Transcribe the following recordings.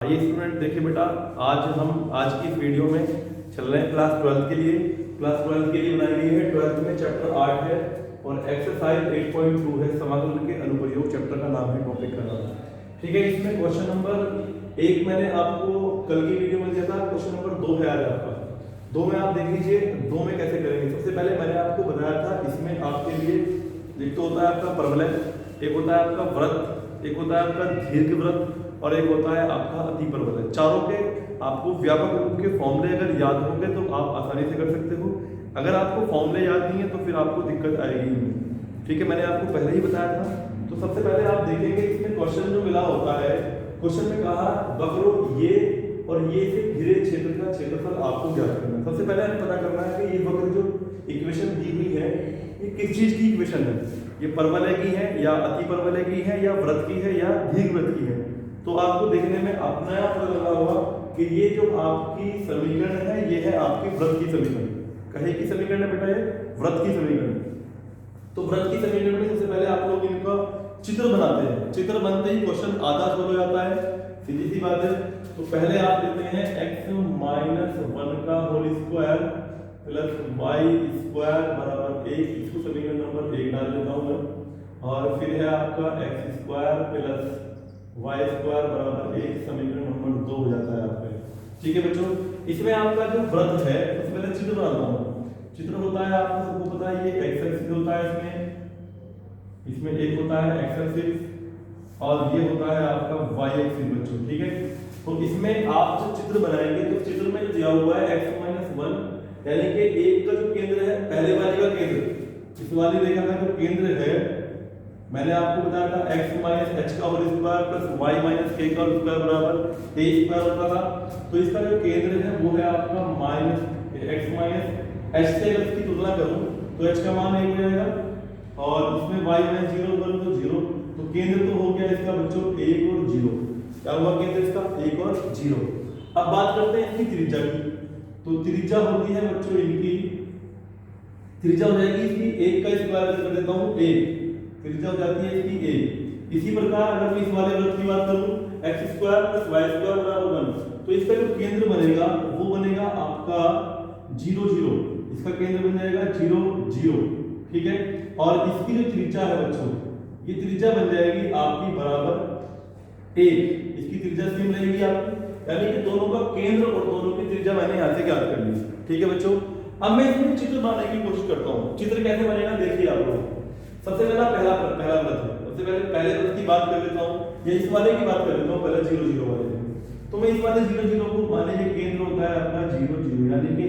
ये स्टूडेंट देखिए बेटा, आज की इस वीडियो में चल रहे हैं क्लास 12 के लिए। क्लास 12 के लिए बनाई गई है 12th में चैप्टर 8 है और एक्सरसाइज 8.2 है। समाकलन के अनुप्रयोग चैप्टर का नाम है, टॉपिक का नाम। ठीक है, इसमें क्वेश्चन नंबर 1 मैंने आपको कल की वीडियो में दिया था, क्वेश्चन नंबर 2 है आज आपका। 2 में आप देख लीजिए 2 में कैसे करेंगे। सबसे पहले मैंने आपको बताया था, इसमें आपके लिए एक तो होता है आपका परवलय, एक होता है आपका व्रत, एक होता है आपका दीर्घ व्रत और एक होता है आपका अति परवलय। चारों के आपको व्यापक रूप के फॉर्मूले अगर याद होंगे तो आप आसानी से कर सकते हो। अगर आपको फॉर्मूले याद नहीं है तो फिर आपको दिक्कत आएगी नहीं। ठीक है, मैंने आपको पहले ही बताया था। तो सबसे पहले आप देखेंगे इसमें क्वेश्चन जो मिला होता है, क्वेश्चन में कहा वक्रों ये और ये से घिरे क्षेत्र का क्षेत्रफल आपको ज्ञात करना है। सबसे पहले हमें पता करना है कि ये वक्र जो इक्वेशन दी हुई है ये किस चीज की इक्वेशन है। ये परवलय की है या अति परवलय की है या व्रत की है या दीर्घ व्रत की है। तो आपको देखने में अपना पता लगा होगा कि ये जो आपकी समीकरण है ये है आपकी व्रत की समीकरण। कहे की समीकरण है बेटा, ये व्रत की समीकरण। तो व्रत की समीकरण में सबसे पहले आप लोग इनका चित्र बनाते हैं। चित्र बनते ही क्वेश्चन आधा सोल्व हो जाता है, सीधी सी बात है। तो पहले आप लेते हैं x - 1 का whole square plus y square बराबर 1। इसको समीकरण नंबर 1 डाल देता हूं मैं। और फिर है आपका x square plus y square बराबर 1, समीकरण नंबर 2 हो जाता है आपका। ठीक है बच्चों, इसमें आपका जो व्रत है सबसे पहले चित्र बनाता हूं। चित्र होता है आपको सबको पता है, ये x एक्सिस होता है, इसमें एक होता है x एक्सिस और ये होता है आपका y एक्सिस बच्चों। ठीक है, तो इसमें आप जो चित्र बनाएंगे तो चित्र में दिया हुआ है x - 1 यानी कि एक का जो केंद्र है, पहले वाले का केंद्र, इस वाली रेखा का जो केंद्र है मैंने आपको बताया था x - h का whole square plus y - k का होल स्क्वायर बराबर a स्क्वायर होता था। तो इसका जो केंद्र है वो है आपका x - h से अगर इसकी तुलना करूं तो h का मान 1 हो जाएगा और इसमें y - 0 करूं तो 0। तो केंद्र तो हो गया इसका बच्चों 1 और 0। क्या हुआ केंद्र इसका 1 और 0। अब बात करते हैं इसकी त्रिज्या की। तो त्रिज्या होती है बच्चों इनकी, त्रिज्या हो जाएगी इसकी 1 का स्क्वायर कर देता हूं 1, त्रिज्या हो जाती है इसकी 1। इसी प्रकार अगर मैं इस वाले वृत्त की बात करूं x square plus y square बराबर 1, तो इसका जो केंद्र बनेगा वो बनेगा आपका 0 0। इसका केंद्र बन जाएगा 0 0। ठीक है, और इसकी जो त्रिज्या है बच्चों, ये त्रिज्या बन जाएगी आपकी बराबर 1। इसकी त्रिज्या सेम रहेगी आपकी, यानी कि दोनों का केंद्र और दोनों की त्रिज्या मैंने यहां से ज्ञात कर ली। ठीक है बच्चों, अब मैं इसमें चित्र बनाने की कोशिश करता हूं। चित्र कैसे बनेगा देखिए आप लोग। सबसे पहला व्रत है। सबसे पहले व्रत की बात कर लेता हूं या इस वाले की बात कर लेता हूं, पहले 0 0 वाले। तो मैं इस वाले 0 0 को मान लीजिए केंद्र होता है अपना 0 0, यानी कि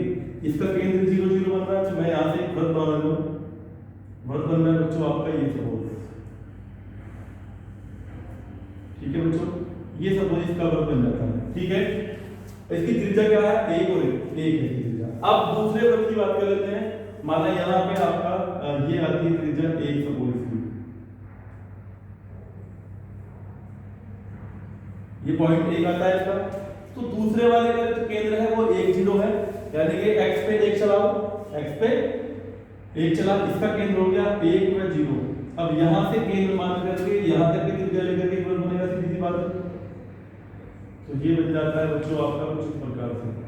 इसका केंद्र 0 0 बन रहा है। तो मैं यहां से एक व्रत बना लूं। व्रत बन रहा है बच्चों आपका ये सपोज। ठीक है बच्चों, ये सपोज इसका व्रत बन जाता है। ठीक है, इसकी त्रिज्या क्या है 1 और 1 है इसकी त्रिज्या। अब दूसरे व्रत की बात कर लेते हैं। माना यहाँ पे आपका ये आती है त्रिज्या 1 सपोज इसकी, ये पॉइंट 1 आता है इसका। तो दूसरे वाले का जो केंद्र है वो 1 0 है, यानी कि x पे 1 चलाओ, x पे 1 चला, इसका केंद्र हो गया 1 व 0। अब यहां से केंद्र मान करके यहां तक की त्रिज्या लेकर के व्रत बनेगा, सीधी सी बात है। तो ये बन जाता है बच्चों आपका कुछ इस प्रकार से।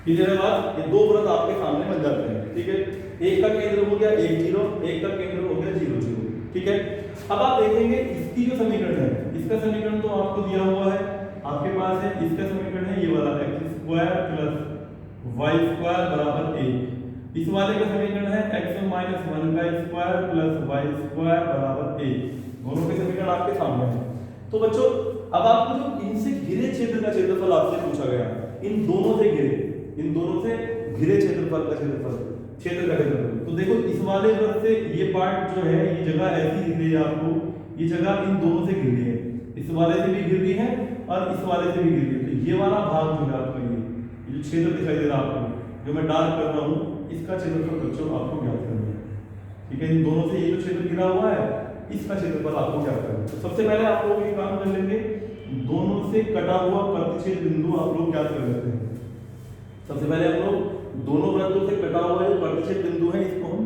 इधर बात, ये दो व्रत आपके सामने बन जाते हैं। ठीक है, एक का केंद्र हो गया 1 0, एक का केंद्र हो गया 0 0। ठीक है, अब आप देखेंगे इसकी जो समीकरण है, इसका समीकरण तो आपको दिया हुआ है आपके पास है। इसका समीकरण है ये वाला x square plus y square बराबर 1। इस वाले का समीकरण है x - 1 का स्क्वायर प्लस y स्क्वायर बराबर 1। दोनों के समीकरण आपके सामने हैं। तो बच्चों अब आपको जो इनसे घिरे क्षेत्र का क्षेत्रफल आपसे पूछा गया, इन दोनों से घिरे क्षेत्रफल का क्षेत्रफल। तो देखो इस वाले व्रत से ये पार्ट जो है, ये जगह ऐसी दिख रही है आपको, ये जगह इन दोनों से घिर रही है, इस वाले से भी घिर रही है और इस वाले से भी घिर रही है। तो ये वाला भाग जो है आपका, ये जो क्षेत्र दिखाई दे रहा है आपको, जो मैं डार्क कर रहा हूँ, इसका क्षेत्रफल बच्चों आपको ज्ञात करना है। ठीक है, इन दोनों से ये जो क्षेत्र घिरा हुआ है इसका क्षेत्रफल आपको ज्ञात करना है। तो सबसे पहले आप लोग ये काम कर लेंगे, दोनों से कटा हुआ प्रतिच्छेद बिंदु आप लोग ज्ञात कर लेते हैं। सबसे पहले हम लोग दोनों वृत्तों से कटा हुआ जो प्रतिच्छेद बिंदु है इसको हम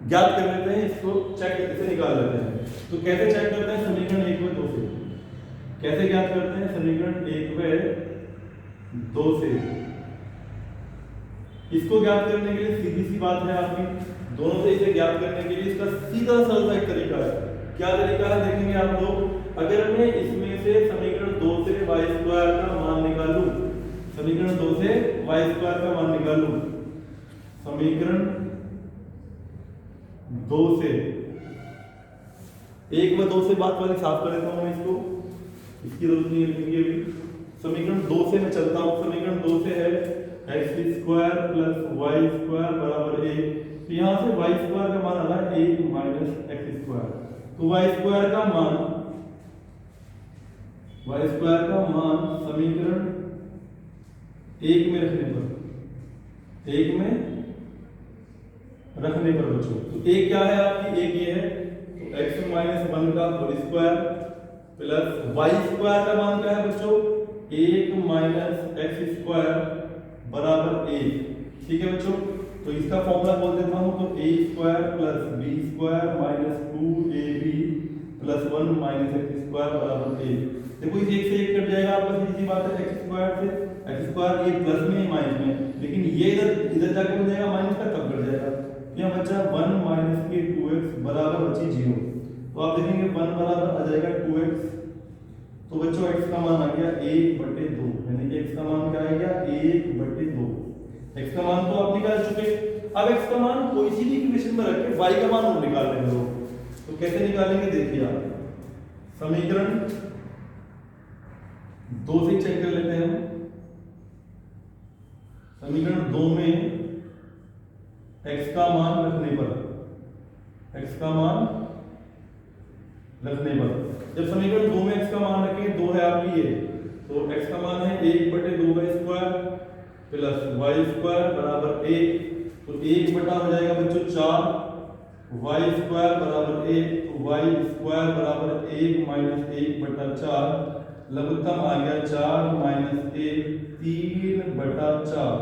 ज्ञात कर लेते हैं, इसको चेक करके निकाल लेते हैं। तो कैसे चेक करते हैं, समीकरण 1 व 2 से। कैसे ज्ञात करते हैं? समीकरण 1 व 2 से। इसको ज्ञात करने के लिए सीधी सी बात है आपकी, दोनों से इसे ज्ञात करने के लिए इसका सीधा सरल एक तरीका है। क्या तरीका है देखेंगे आप लोग। अगर मैं इसमें से समीकरण 2 से y² का मान निकालूं, समीकरण 2 से y² का मान निकालूं, समीकरण 2 से 1 व 2 से बात वाली साफ कर देता हूं मैं इसको, इसकी जरूरत नहीं है अभी। समीकरण 2 से मैं चलता हूं, समीकरण 2 से है x² प्लस y² बराबर 1। तो यहां से y² का मान आ रहा है 1 माइनस x²। तो y² का मान समीकरण 1 में रखने पर बच्चों, तो 1 क्या है आपकी? 1 ये है, तो x माइनस 1 का होल स्क्वायर प्लस y² का मान क्या है बच्चों? 1 माइनस x² बराबर 1। ठीक है बच्चों, तो इसका फॉर्मूला बोल देता हूं, तो a² plus b² minus 2ab plus 1 minus x² बराबर 1। देखो इस 1 से 1 कट जाएगा आपका, सीधी बात है, x² से x² ये प्लस में माइनस में, लेकिन ये इधर जाके बन जाएगा माइनस का, तब कट जाएगा। यह बच्चा 1 माइनस के 2x बराबर बची 0। तो आप देखेंगे 1 बराबर आ जाएगा 2x। तो बच्चों x का मान आ गया 1/2, यानी कि x का मान क्या आ गया? 1/2। x का मान तो आप निकाल चुके। अब x का मान कोई सी भी इक्वेशन में रख के y का मान हम निकाल लेंगे लोग। तो कैसे निकालेंगे देखिए आप, समीकरण 2 से चेक कर लेते हैं हम। समीकरण 2 में x का मान रखने पर, जब समीकरण 2 में x का मान रखें, 2 है आपकी ये, तो x का मान है 1/2 का स्क्वायर प्लस y² बराबर 1। तो 1 हो जाएगा बच्चों 4, y² बराबर 1, तो y² बराबर 1 माइनस 1/4, लघुत्तम आ गया 4 माइनस 1, 3/4।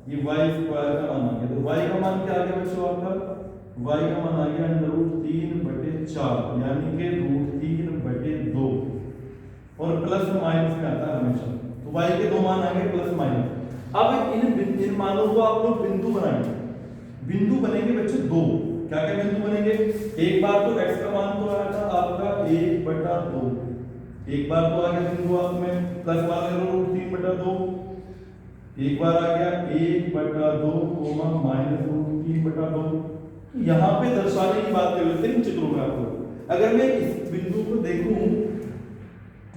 ये y² का मान आ गया। तो y का मान क्या आ गया बच्चों आपका? y का मान आ गया √3/4, यानी कि √3/2, और प्लस माइनस में आता है हमेशा। तो y के दो मान आ गए प्लस माइनस। अब इन मानों को आप लोग बिंदु बनाएंगे। बिंदु बनेंगे बच्चों 2। क्या क्या बिंदु बनेंगे? एक बार तो x का मान तो आया था आपका 1/2, एक बार तो आ गया बिंदु आप में प्लस वाले √3/2, एक बार आ गया 1/2 माइनस √3/2। यहाँ पे दर्शाने की बात कर लेते हैं चित्रों में आपको। अगर मैं इस बिंदु को देखूं,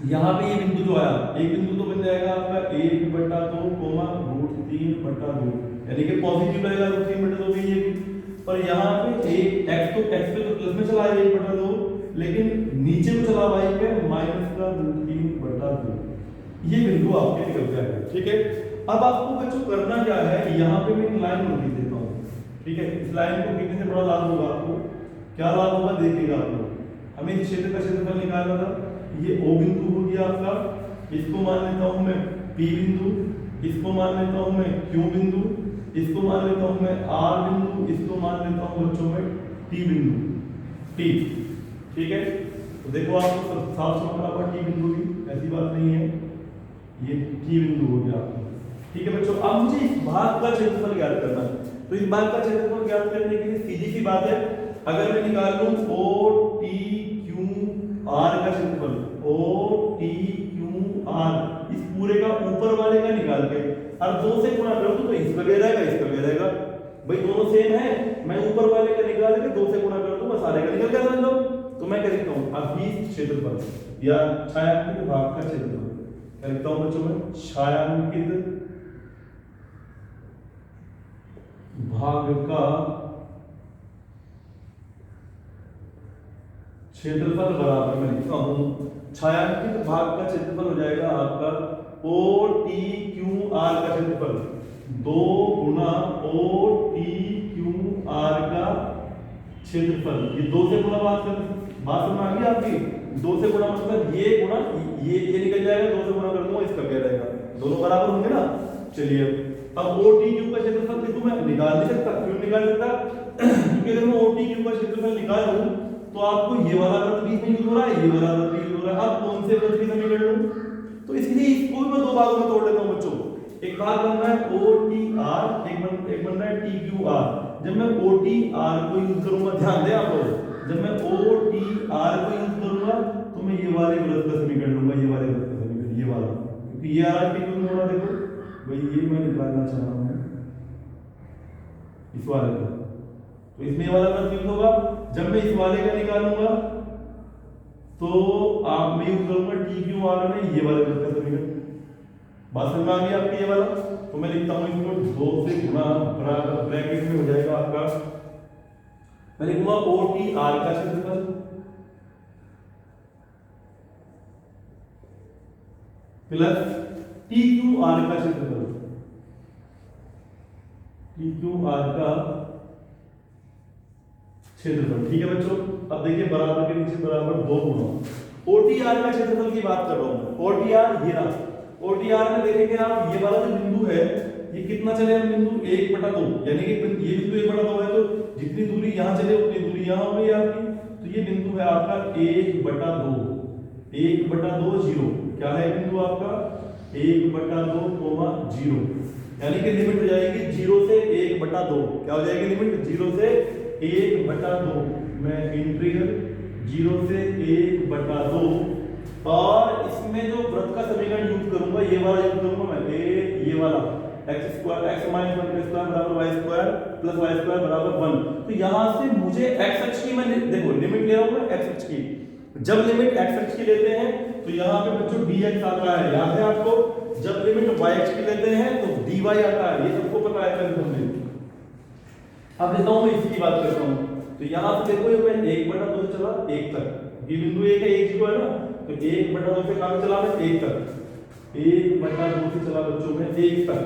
यहाँ पे ये बिंदु जो आया, एक बिंदु तो बन जाएगा आपका 1/2 √3/2, यानी कि पॉजिटिव रहेगा √3/2 भी ये भी। पर यहाँ पे एक x पे तो प्लस में चला है 1/2, लेकिन नीचे को चला y पे माइनस का √3/2। ये बिंदु आपके निकल जाएगा। ठीक है, अब आपको बच्चों करना क्या है, यहाँ पे मैं एक लाइन खींच देता हूँ। ठीक है, इस लाइन को खींचने से बड़ा लाभ होगा आपको। क्या लाभ होगा देखिएगा आप लोग। हमें इस क्षेत्र का क्षेत्रफल निकालना था, ये O बिंदु हो गया आपका, इसको मान लेता हूं मैं P बिंदु, इसको मान लेता हूं मैं Q बिंदु, इसको मान लेता हूं मैं R बिंदु, इसको मान लेता हूं बच्चों में T बिंदु, T। ठीक है, तो देखो आपको साफ समझ हुआ T बिंदु भी, ऐसी बात नहीं है, ये T बिंदु हो गया आपका। ठीक है बच्चों, अब मुझे इस भाग का क्षेत्रफल ज्ञात करना है। तो इस भाग का क्षेत्रफल ज्ञात करने के लिए सीधी सी बात है, अगर मैं निकाल लूं OTQR का क्षेत्रफल, OTQR, इस पूरे का ऊपर वाले का निकाल के और 2 से गुणा करूं तो इसका भी रहेगा, इसका भी रहेगा। भाई दोनों सेम है, मैं ऊपर वाले का निकाल के 2 से गुणा कर दूं, बस सारे का निकल गया समझ लो। तो मैं क्या लिखता हूं, अभी क्षेत्रफल या छायांकित भाग का क्षेत्रफल क्या लिखता हूं बच्चों में, छायांकित भाग का क्षेत्रफल बराबर मैं लिखता हूं, छायांकित भाग का क्षेत्रफल हो जाएगा आपका OTQR का क्षेत्रफल 2 गुना OTQR का क्षेत्रफल। ये 2 से गुणा बात समझ आ गई आपकी। 2 से गुणा मतलब ये गुणा ये निकल जाएगा, 2 से गुणा कर दूंगा, इसका क्या रहेगा, दोनों बराबर होंगे ना। चलिए अब OTQ का क्षेत्रफल देखो मैं निकाल नहीं सकता, क्यों निकाल सकता, क्योंकि अगर मैं OTQ का क्षेत्रफल निकालूं तो आपको ये वाला वृत्त बीच में यूज हो रहा है, ये वाला वृत्त यूज हो रहा है। अब कौन से वृत्त की समीकरण लूं? तो इसलिए इसको भी मैं दो भागों में तोड़ लेता हूं बच्चों। एक भाग बन रहा है OTR, एक बन रहा है TQR। जब मैं OTR को यूज करूंगा, ध्यान दें आप लोग, जब मैं OTR को यूज करूंगा तो मैं ये वाले वृत्त का समीकरण लूंगा, ये वाले वृत्त का समीकरण, ये वाला, क्योंकि ये RT में हो रहा, देखो भाई ये मैं निकालना चाह रहा हूं इस वाले का, तो इसमें ये वाला वृत्त यूज होगा। जब मैं इस वाले का निकालूंगा तो आप मैं यूज करूंगा TQR में ये वाले वृत्त का समीकरण। बात समझ में आ गई आपकी ये वाला? तो मैं लिखता हूं इसको 2 से गुणा बराबर ब्रैकेट में हो जाएगा आपका, मैं लिखूंगा OTR का क्षेत्रफल प्लस TQR का क्षेत्रफल, TQR का क्षेत्रफल। ठीक है बच्चों, अब देखिए बराबर के नीचे बराबर 2 गुणा OTR का क्षेत्रफल की बात कर रहा हूं। OTR ये रहा, OTR में देखेंगे आप ये वाला जो बिंदु है ये कितना चले हम बिंदु 1/2, यानी कि ये बिंदु 1/2 है, तो जितनी दूरी यहां चले उतनी दूरी यहां हो गई आपकी। तो ये बिंदु है आपका 1/2, 1/2 0, क्या है बिंदु आपका 1/2, 0, यानी कि लिमिट हो जाएगी 0 से 1/2। क्या हो जाएगी लिमिट? 0 से 1/2। मैं इंटीग्रल 0 से 1/2, और इसमें जो वृत्त का समीकरण यूज करूंगा ये वाला यूज करूंगा मैं, ये वाला x स्क्वायर x माइनस 1 का स्क्वायर बराबर y square plus y square बराबर 1। तो यहां से मुझे x अक्ष की मैं देखो लिमिट ले रहा हूं मैं x अक्ष की। जब लिमिट x अक्ष की लेते हैं तो यहां पे बच्चों dx आता है, याद है आपको? जब लिमिट y अक्ष की लेते हैं तो dy आता है, ये सबको पता है कंफर्म। अब लेता हूं मैं इसकी बात करता हूं, तो यहां से देखो ये मैं 1/2 चला 1 तक, ये बिंदु 1 है, 1 0 है ना, तो 1/2 से कहां चला मैं 1 तक, 1/2 से चला बच्चों में 1 तक।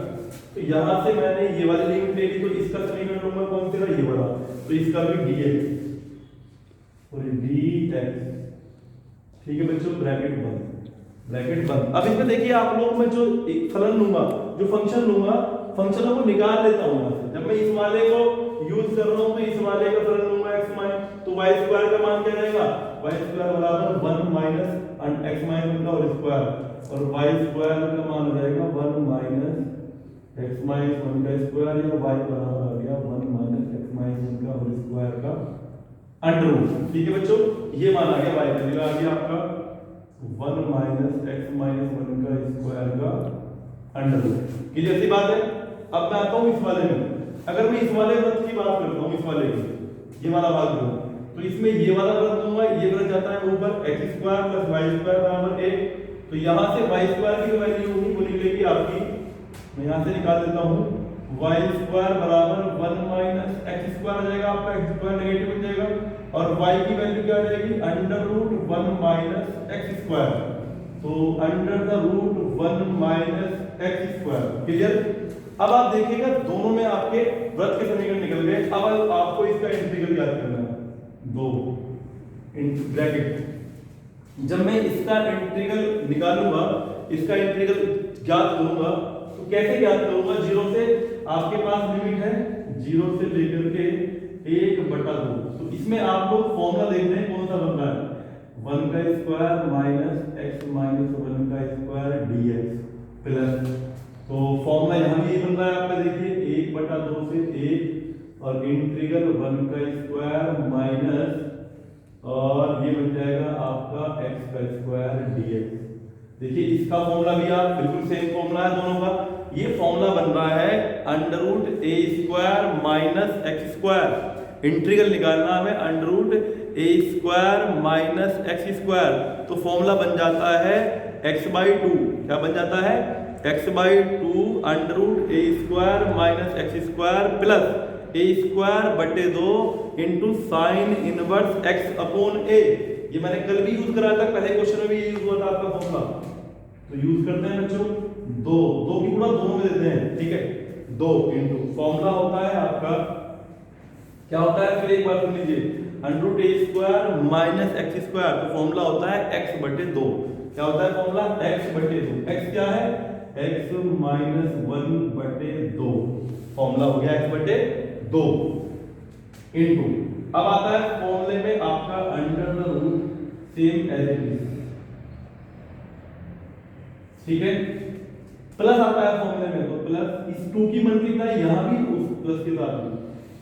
तो यहां से मैंने ये वाली लिमिट ले ली, तो इसका समीकरण लूंगा कौन सा? ये वाला, तो इसका भी dx और dx। ठीक है बच्चों, ब्रैकेट बंद, ब्रैकेट बंद। अब इसमें देखिए आप लोग, मैं जो फलन लूंगा, जो फंक्शन लूंगा, फंक्शनों को निकाल लेता हूं यहां से। जब मैं इस वाले को यूज कर रहा हूं तो इस वाले का फलन लूंगा x माइनस, तो y स्क्वायर का मान क्या रहेगा? y स्क्वायर बराबर 1 माइनस x माइनस 1 का होल स्क्वायर, और y स्क्वायर का मान हो जाएगा 1 माइनस x माइनस 1 का स्क्वायर, या y बराबर आ गया 1 माइनस x माइनस 1 का होल स्क्वायर का अंडर रूट। ठीक है बच्चों, ये मान आ गया, y का वैल्यू आ गया आपका 1 माइनस x माइनस 1 का स्क्वायर का अंडर रूट। क्लियर सी बात है? अब मैं आता हूं इस वाले में, अगर मैं इस वाले वृत्त की बात करता हूं, इस वाले की, ये वाला भाग जो, तो इसमें ये वाला वृत्त लूंगा, ये वृत्त जाता है ऊपर x square plus y square बराबर 1। तो यहां से y स्क्वायर की वैल्यू होगी वो निकलेगी आपकी, मैं यहां से निकाल देता हूं, y स्क्वायर बराबर 1 माइनस x स्क्वायर आ जाएगा आपका, x स्क्वायर नेगेटिव हो जाएगा, और y की वैल्यू क्या आ जाएगी? Under root 1 minus x square, तो under the root 1 minus x square. Clear? अब आप देखिएगा दोनों में आपके वृत्त के समीकरण निकल गए। अब आपको इसका इंटीग्रल याद करना है, 2 ब्रैकेट। जब मैं इसका इंटीग्रल निकालूंगा, इसका इंटीग्रल ज्ञात करूंगा, तो कैसे ज्ञात करूंगा? 0 से आपके पास लिमिट है 0 से लेकर के 1/2। तो इसमें आप लोग फॉर्मूला देख रहे हैं कौन सा बन रहा है? 1 का स्क्वायर माइनस x माइनस 1 का स्क्वायर dx प्लस, तो फॉर्मूला यहां भी बन रहा है आपका, देखिए 1/2 से 1 और इंटीग्रल 1 का स्क्वायर माइनस, और ये बन जाएगा आपका x का स्क्वायर dx। देखिए इसका फॉर्मूला भी आप बिल्कुल सेम फॉर्मूला है दोनों का। ये फॉर्मूला बन रहा है under root a square minus x square, integral निकालना हमें under root a square minus x square, तो फॉर्मूला बन जाता है x/2। क्या बन जाता है? x/2 under root a square minus x square plus a square बटे 2 into sine inverse x upon a। ये मैंने कल भी यूज करा था, पहले क्वेश्चन में भी यूज हुआ था आपका फॉर्मूला, तो यूज करते हैं बच्चों। 2 की गुणा दोनों में देते हैं, ठीक है, 2 इंटू फॉर्मूला होता है आपका, क्या होता है फिर एक बार सुन लीजिए, under root a square minus x square, तो फॉर्मूला होता है x/2। क्या होता है फॉर्मूला? x/2। x क्या है? x माइनस 1/2, फॉर्मूला हो गया x/2 इंटू अब आता है फॉर्मूले में आपका under the root same as it is, ठीक है। प्लस आता है फॉर्मूले में, तो प्लस इस 2 की मल्टीप्लाई यहां भी उस प्लस के साथ भी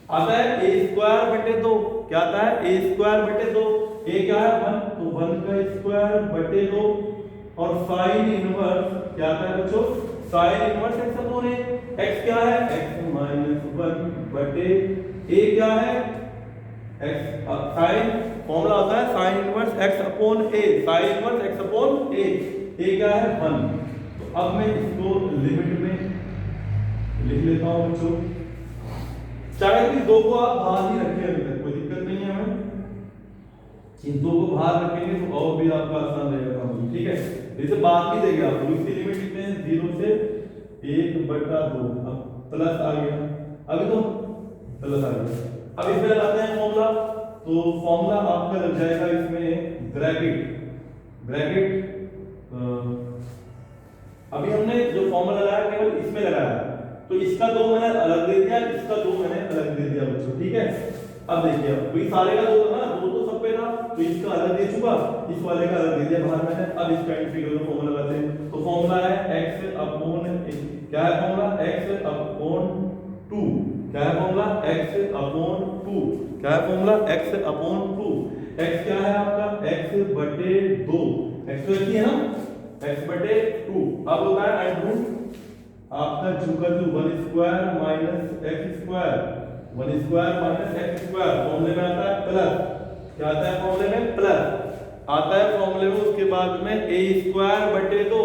आता है a स्क्वायर बटे 2। क्या आता है a स्क्वायर बटे 2, a क्या है 1, तो 1 का स्क्वायर बटे 2 और साइन इनवर्स क्या आता है बच्चों, sign inverse x upon a। x क्या है x माइनस 1 बटे a क्या है x, साइन फॉर्मूला होता है sign inverse x upon a, sign inverse x upon a क्या है 1। तो अब मैं इसको लिमिट में लिख लेता हूं बच्चों, चाहे इस दो को आप बाहर ही रखें, अभी तक कोई दिक्कत नहीं है हमें, इन दो को बाहर रखेंगे तो और भी आपका आसान रहेगा काम, ठीक है। जैसे बात की देगा आपको, इसकी लिमिट कितने हैं 0 से 1/2, अब प्लस आ गया, अभी तो प्लस आ गया। अब इसमें लगाते हैं फॉर्मूला, तो फॉर्मूला आपका लग जाएगा इसमें ब्रैकेट अभी हमने जो फॉर्मूला लगाया केवल इसमें लगाया, तो इसका 2 मैंने अलग दे दिया, इसका 2 मैंने अलग दे दिया बच्चों, ठीक है। अब देखिए वही सारे का 2 था ना, 2 तो सब पे था, तो इसका अलग दे चुका, इस वाले का अलग दे दिया बाहर मैंने। अब इसका इंटीग्रल फॉर्मूला लगाते हैं, तो फॉर्मूला है x अपॉन, क्या है फॉर्मूला x अपॉन 2, क्या है फॉर्मूला x अपॉन 2, क्या है फॉर्मूला x अपॉन 2। x क्या है आपका x बटे 2, x तो है ना x बटे 2। अब होता है अंडर रूट आपका चुका 1 square minus x square, 1 square minus x square, फॉर्मूले में आता है प्लस, क्या आता है फॉर्मूले में प्लस आता है फॉर्मूले में। उसके बाद में a स्क्वायर बटे 2,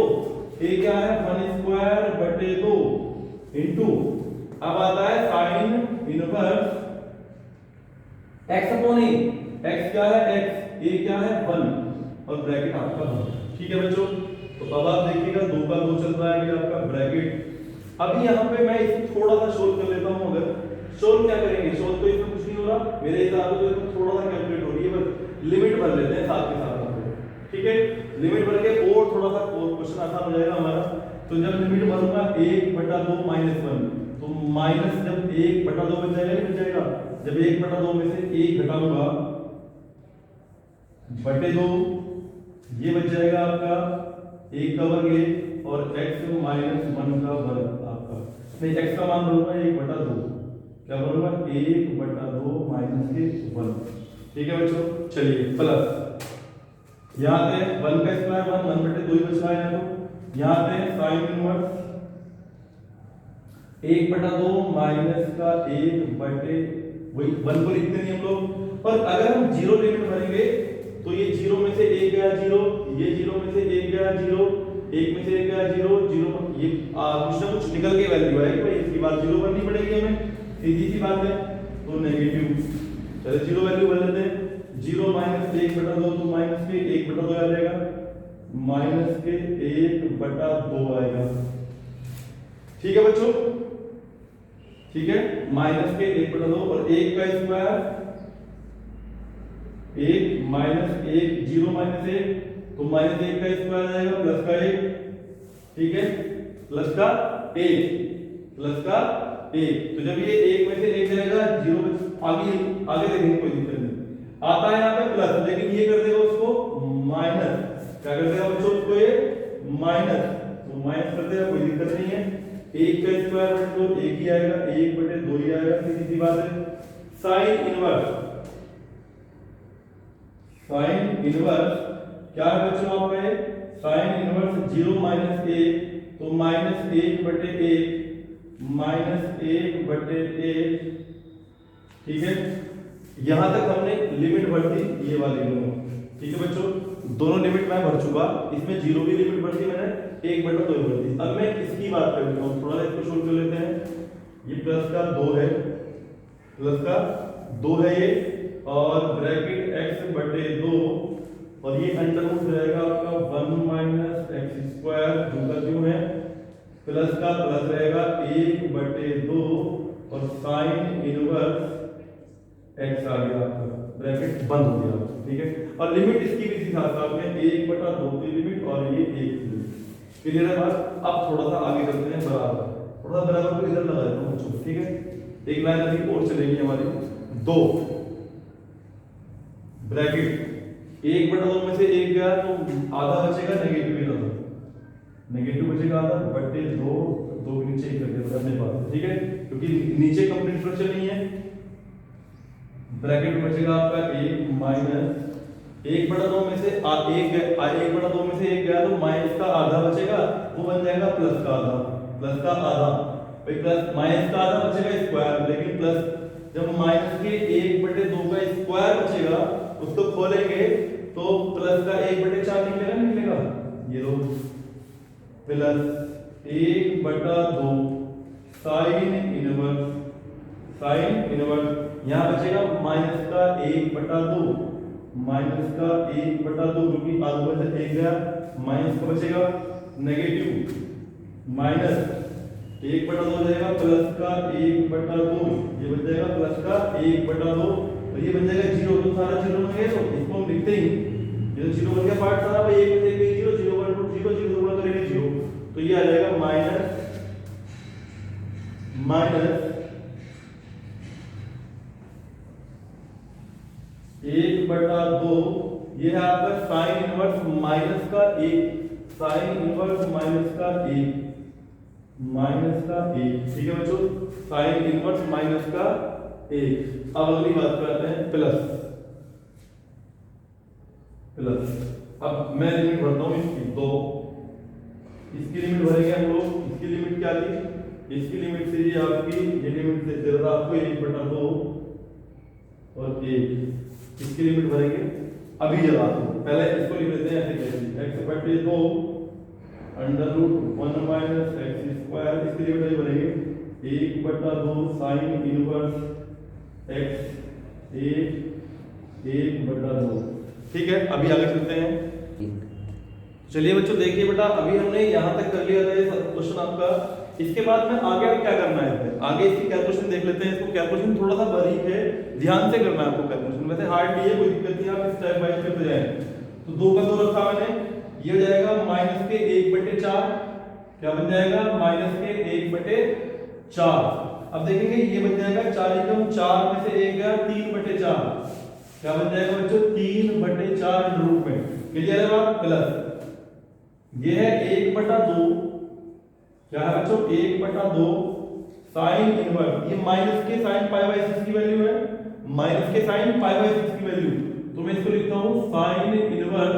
a क्या है 1 स्क्वायर बटे 2 इनटू, अब आता है sign inverse x upon a, x क्या है x, a क्या है 1 और ब्रैकेट आपका 1, ठीक है बच्चों। तो अब आप देखिएगा 2 का 2 चल रहा है आपका ब्रैकेट। अभी यहाँ पे मैं इसे थोड़ा सा सोल्व कर लेता हूँ, अगर सोल्व क्या करेंगे, सोल्व तो इसमें कुछ नहीं हो रहा मेरे हिसाब से, तो थोड़ा सा कैलकुलेट हो रही है, बस लिमिट भर लेते हैं साथ के साथ, ठीक है। लिमिट भर के और थोड़ा सा क्वेश्चन आसान हो जाएगा हमारा। तो जब लिमिट भरूंगा 1/2 माइनस 1, तो माइनस जब 1/2 बच जाएगा, नहीं बच जाएगा, जब 1/2 में से 1 घटाऊंगा बटे 2, ये बच जाएगा आपका 1 का वर्ग और x माइनस 1 का वर्ग आपका, नहीं x का मान भरूंगा 1/2, क्या भरूंगा 1/2 माइनस के 1, ठीक है बच्चों। चलिए प्लस यहाँ पे 1 का स्क्वायर 1 बटे 2 ही बच रहा है, तो यहाँ पे साइन इनवर्स 1/2 माइनस का 1 बटे वही 1 को लिखते नहीं हम लोग, और अगर हम 0 लिमिट भरेंगे तो ये 0 में से 1 गया 0, ये 0 में से 1 गया 0, 1 में से 1 गया 0, 0 ये कुछ ना कुछ निकल के वैल्यू आएगी भाई, इसकी बात 0 बननी पड़ेगी हमें, सीधी सी बात है। तो नेगेटिव, चलो 0 वैल्यू भर लेते हैं, 0 माइनस 1/2, तो माइनस के 1/2 आ जाएगा, माइनस के 1/2 आएगा, ठीक है बच्चों, ठीक है। माइनस के 1/2 और 1 का स्क्वायर 1 माइनस 1, 0 माइनस 1, तो माइनस 1 का स्क्वायर आ जाएगा प्लस का 1, ठीक है, प्लस का 1, प्लस का 1। तो जब ये 1 में से 1 जाएगा 0, आगे आगे देखेंगे कोई दिक्कत नहीं, आता है यहाँ पे प्लस, लेकिन ये कर देगा उसको माइनस, क्या कर देगा बच्चों उसको ये माइनस, तो माइनस कर देगा, कोई दिक्कत नहीं है। 1 का स्क्वायर बटे 2 1 ही आएगा, 1/2 ही आएगा, सीधी सी बात है। साइन इनवर्स, साइन इनवर्स क्या है बच्चों आपका, साइन इनवर्स 0 माइनस 1, तो माइनस 1/1 माइनस 1/1, ठीक है। यहां तक हमने लिमिट भर दी, ये वाली दोनों, ठीक है बच्चों, दोनों लिमिट मैं भर चुका, इसमें 0 की लिमिट भर दी मैंने, 1/2 भर दी। अब मैं इसकी बात कर लेता हूँ, थोड़ा इसको सोल्व कर लेते हैं। ये प्लस का 2 है, प्लस का 2 है ये, और ब्रैकेट x/2 और ये अंडर रूट रहेगा आपका 1 माइनस एक्स स्क्वायर जो का क्यों है, प्लस का प्लस रहेगा 1/2 और साइन इनवर्स x आ गया आपका, ब्रैकेट बंद हो गया, ठीक है। और लिमिट इसकी भी थी साथ साथ में 1/2 की लिमिट और ये 1 की लिमिट, क्लियर है बात। अब थोड़ा सा आगे करते हैं बराबर, थोड़ा बराबर को इधर लगा देता हूं बच्चों, ठीक है। एक लाइन अभी और चलेगी हमारी 2, ब्रैकेट 1/2 में से 1 गया तो आधा बचेगा, नेगेटिव ही आधा, नेगेटिव बचेगा आधा बटे 2, 2 के नीचे 1 कर दिया अपने पास, ठीक है, क्योंकि नीचे कंप्लीट फ्रैक्शन नहीं है। ब्रैकेट में बचेगा आपका 1 माइनस 1/2 में से 1/2 में से 1 गया तो माइनस का आधा बचेगा, वो बन जाएगा प्लस का आधा, प्लस का आधा भाई, प्लस माइनस का आधा बचेगा स्क्वायर, लेकिन प्लस जब माइनस के 1/2 का स्क्वायर बचेगा उसको खोलेंगे तो प्लस का 1/4 निकलेगा, निकलेगा, ये लो प्लस 1/2 साइन इनवर्स, यहाँ बचेगा माइनस का 1/2, माइनस का 1/2 क्योंकि आधा में से 1 गया, माइनस का बचेगा नेगेटिव, माइनस 1/2 हो जाएगा प्लस का 1/2, ये बन जाएगा प्लस का 1/2, तो ये बन जाएगा 0, तो सारा 0 बन गया, तो इसको हम लिखते ही ये तो 0 बन गया पार्ट सारा भाई, 1 में से 1 0, 0/0, 0 गुणा करेंगे 0, तो ये आ जाएगा माइनस 1/2, ये है आपका साइन इनवर्स माइनस का 1, साइन इनवर्स माइनस का 1, ठीक है बच्चों, साइन इनवर्स माइनस का 1। अब अगली बात करते हैं प्लस, अब मैं लिमिट भरता हूं इसकी 2, इसकी लिमिट भरेंगे हम लोग, इसकी लिमिट क्या थी, इसकी लिमिट थी आपकी, ये लिमिट से दे रहा आपको 1/2 और 1, इसकी लिमिट भरेंगे अभी जरा, पहले इसको लिख लेते हैं ऐसे, x बटे 2 √1 माइनस x स्क्वायर, इसकी लिमिट अभी भरेंगे 1/2 साइन इनवर्स x 1/2, ठीक है। अभी आगे चलते हैं, चलिए बच्चों देखिए बेटा, अभी हमने यहाँ तक कर लिया था ये क्वेश्चन आपका, इसके बाद में आगे अब क्या करना है, आगे इसकी कैलकुलेशन देख लेते हैं। इसको कैलकुलेशन थोड़ा सा बारीक है, ध्यान से करना है आपको कैलकुलेशन, वैसे हार्ड नहीं है, कोई दिक्कत नहीं, आप स्टेप बाय स्टेप पे जाएं। तो 2 का 2 रखा मैंने, ये हो जाएगा माइनस के 1/4, क्या बन जाएगा माइनस के 1/4। अब देखेंगे ये बन जाएगा 4 एकम 4 में से 1 गया 3/4, क्या बन जाएगा बच्चों 3/4 रूट में, क्लियर है बात। प्लस ये है 1/2, क्या है बच्चों 1/2 साइन इनवर्स, ये माइनस के साइन π/6 की वैल्यू है, माइनस के साइन π/6 की वैल्यू, तो मैं इसको लिखता हूं साइन इनवर्स